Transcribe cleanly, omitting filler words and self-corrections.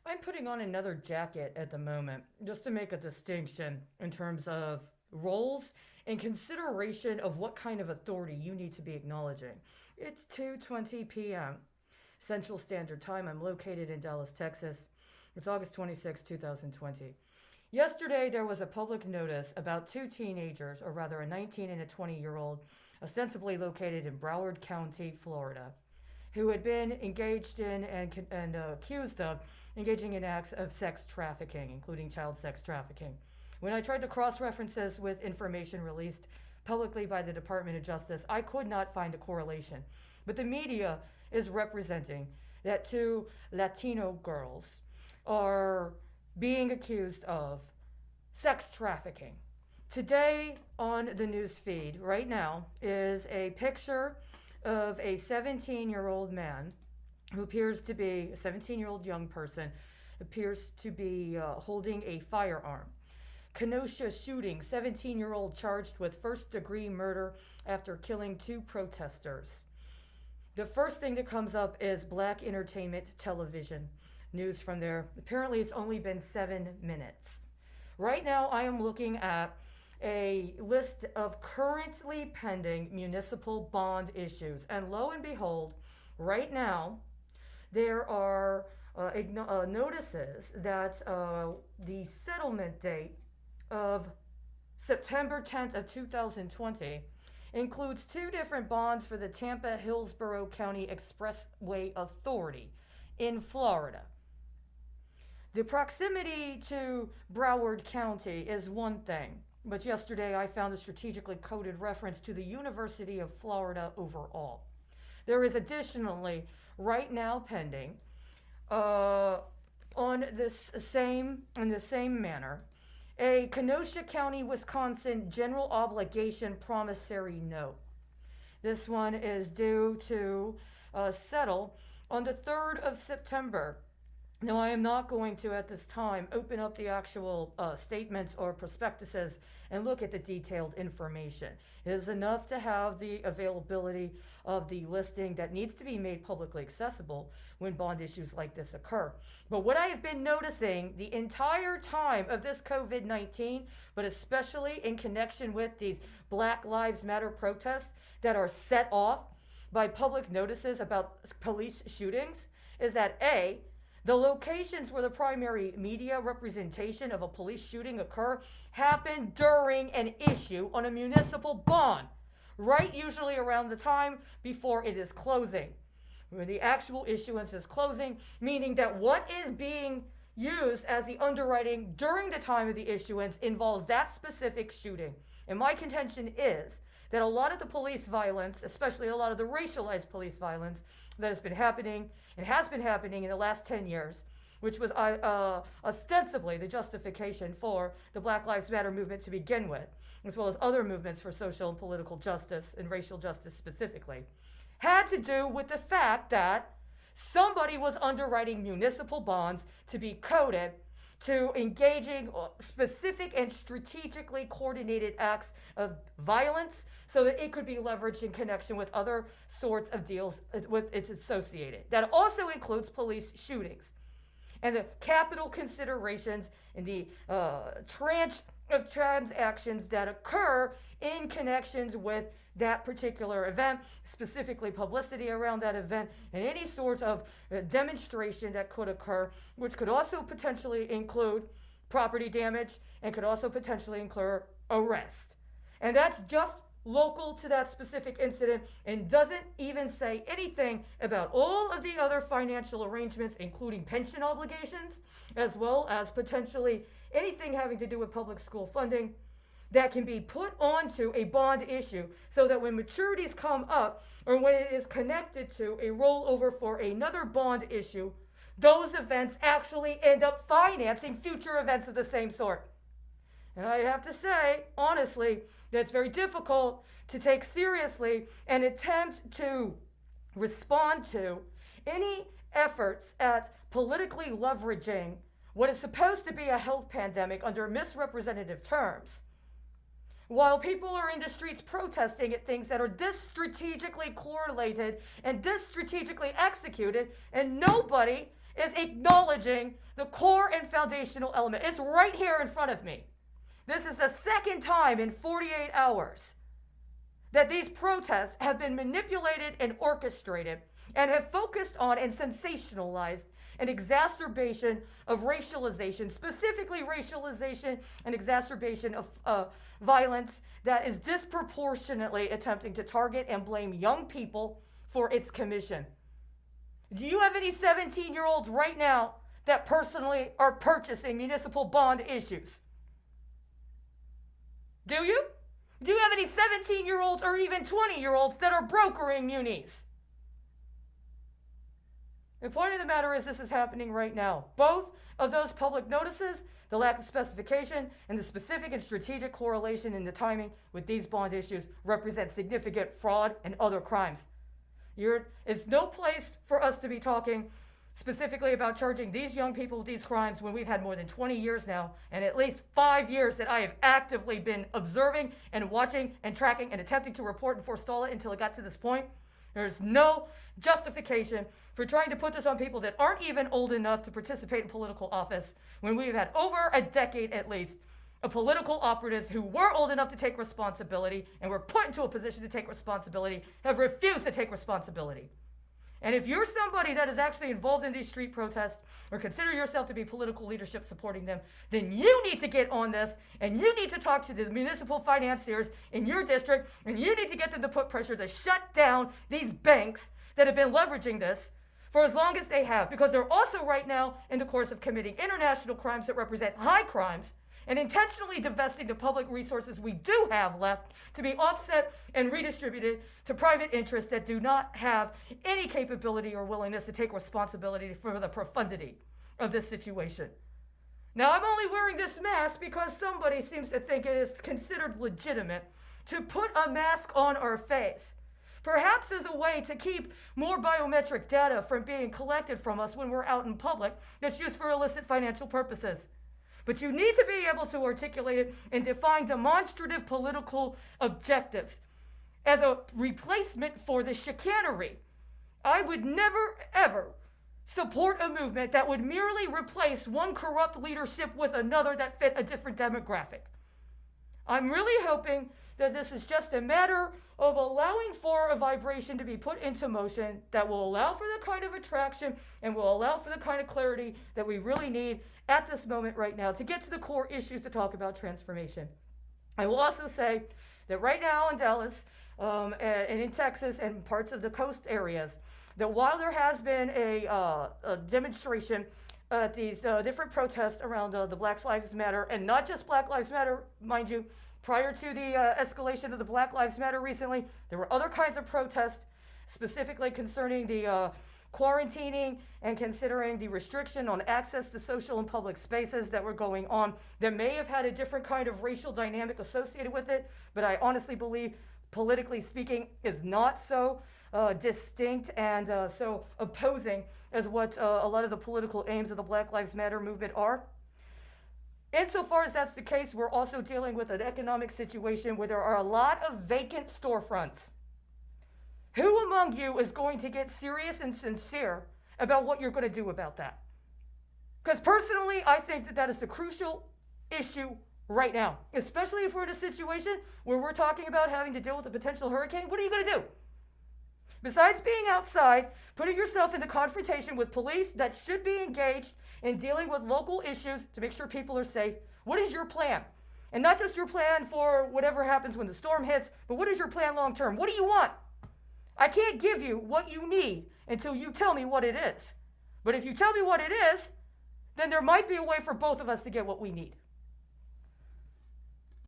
I'm putting on another jacket at the moment just to make a distinction in terms of roles and consideration of what kind of authority you need to be acknowledging. It's 2:20 p.m. Central Standard Time. I'm located in Dallas, Texas. It's August 26, 2020. Yesterday, there was a public notice about two teenagers, or rather a 19 and a 20-year-old, ostensibly located in Broward County, Florida, who had been engaged in and accused of engaging in acts of sex trafficking, including child sex trafficking. When I tried to cross reference this with information released publicly by the Department of Justice, I could not find a correlation. But the media is representing that two Latino girls are being accused of sex trafficking. Today on the news feed, right now, is a picture of a 17-year-old man who appears to be a 17-year-old young person, appears to be holding a firearm. Kenosha shooting, 17-year-old charged with first-degree murder after killing two protesters. The first thing that comes up is Black Entertainment Television news from there. Apparently, it's only been 7 minutes. Right now, I am looking at a list of currently pending municipal bond issues. And lo and behold, right now, there are notices that the settlement date of September 10th of 2020 includes two different bonds for the Tampa-Hillsborough County Expressway Authority in Florida. The proximity to Broward County is one thing, but yesterday I found a strategically coded reference to the University of Florida overall. There is additionally, right now pending, in the same manner, a Kenosha County, Wisconsin general obligation promissory note. This one is due to settle on the 3rd of September. Now, I am not going to, at this time, open up the actual statements or prospectuses and look at the detailed information. It is enough to have the availability of the listing that needs to be made publicly accessible when bond issues like this occur. But what I have been noticing the entire time of this COVID-19, but especially in connection with these Black Lives Matter protests that are set off by public notices about police shootings, is that A, the locations where the primary media representation of a police shooting occur happen during an issue on a municipal bond, right usually around the time before it is closing. When the actual issuance is closing, meaning that what is being used as the underwriting during the time of the issuance involves that specific shooting. And my contention is that a lot of the police violence, especially a lot of the racialized police violence that has been happening and has been happening in the last 10 years, which was ostensibly the justification for the Black Lives Matter movement to begin with, as well as other movements for social and political justice and racial justice specifically, had to do with the fact that somebody was underwriting municipal bonds to be coded to engaging specific and strategically coordinated acts of violence so that it could be leveraged in connection with other sorts of deals with its associated. That also includes police shootings. And the capital considerations and the tranche of transactions that occur in connections with that particular event, specifically publicity around that event, and any sort of demonstration that could occur, which could also potentially include property damage and could also potentially include arrest. And that's just local to that specific incident and doesn't even say anything about all of the other financial arrangements, including pension obligations, as well as potentially anything having to do with public school funding that can be put onto a bond issue so that when maturities come up or when it is connected to a rollover for another bond issue, those events actually end up financing future events of the same sort. And I have to say, honestly, that it's very difficult to take seriously and attempt to respond to any efforts at politically leveraging what is supposed to be a health pandemic under misrepresentative terms, while people are in the streets protesting at things that are this strategically correlated and this strategically executed, and nobody is acknowledging the core and foundational element. It's right here in front of me. This is the second time in 48 hours that these protests have been manipulated and orchestrated and have focused on and sensationalized an exacerbation of racialization, specifically racialization and exacerbation of violence that is disproportionately attempting to target and blame young people for its commission. Do you have any 17-year-olds right now that personally are purchasing municipal bond issues? Do you? Do you have any 17-year-olds or even 20-year-olds that are brokering munis? The point of the matter is this is happening right now. Both of those public notices, the lack of specification, and the specific and strategic correlation in the timing with these bond issues represent significant fraud and other crimes. It's no place for us to be talking specifically about charging these young people with these crimes when we've had more than 20 years now, and at least 5 years that I have actively been observing and watching and tracking and attempting to report and forestall it until it got to this point. There's no justification for trying to put this on people that aren't even old enough to participate in political office when we've had over a decade at least of political operatives who were old enough to take responsibility and were put into a position to take responsibility have refused to take responsibility. And if you're somebody that is actually involved in these street protests or consider yourself to be political leadership supporting them, then you need to get on this and you need to talk to the municipal financiers in your district and you need to get them to put pressure to shut down these banks that have been leveraging this for as long as they have, because they're also right now in the course of committing international crimes that represent high crimes and intentionally divesting the public resources we do have left to be offset and redistributed to private interests that do not have any capability or willingness to take responsibility for the profundity of this situation. Now, I'm only wearing this mask because somebody seems to think it is considered legitimate to put a mask on our face, perhaps as a way to keep more biometric data from being collected from us when we're out in public that's used for illicit financial purposes. But you need to be able to articulate it and define demonstrative political objectives as a replacement for the chicanery. I would never, ever support a movement that would merely replace one corrupt leadership with another that fit a different demographic. I'm really hoping that this is just a matter of allowing for a vibration to be put into motion that will allow for the kind of attraction and will allow for the kind of clarity that we really need at this moment right now to get to the core issues to talk about transformation. I will also say that right now in Dallas and in Texas and parts of the coast areas, that while there has been a demonstration at these different protests around the Black Lives Matter, and not just Black Lives Matter, mind you, prior to the escalation of the Black Lives Matter recently, there were other kinds of protests, specifically concerning the quarantining and considering the restriction on access to social and public spaces that were going on that may have had a different kind of racial dynamic associated with it, but I honestly believe, politically speaking, is not so distinct and so opposing as what a lot of the political aims of the Black Lives Matter movement are. Insofar as that's the case, we're also dealing with an economic situation where there are a lot of vacant storefronts. Who among you is going to get serious and sincere about what you're going to do about that? Because personally, I think that that is the crucial issue right now, especially if we're in a situation where we're talking about having to deal with a potential hurricane. What are you going to do? Besides being outside, putting yourself into confrontation with police that should be engaged in dealing with local issues to make sure people are safe, what is your plan? And not just your plan for whatever happens when the storm hits, but what is your plan long term? What do you want? I can't give you what you need until you tell me what it is. But if you tell me what it is, then there might be a way for both of us to get what we need.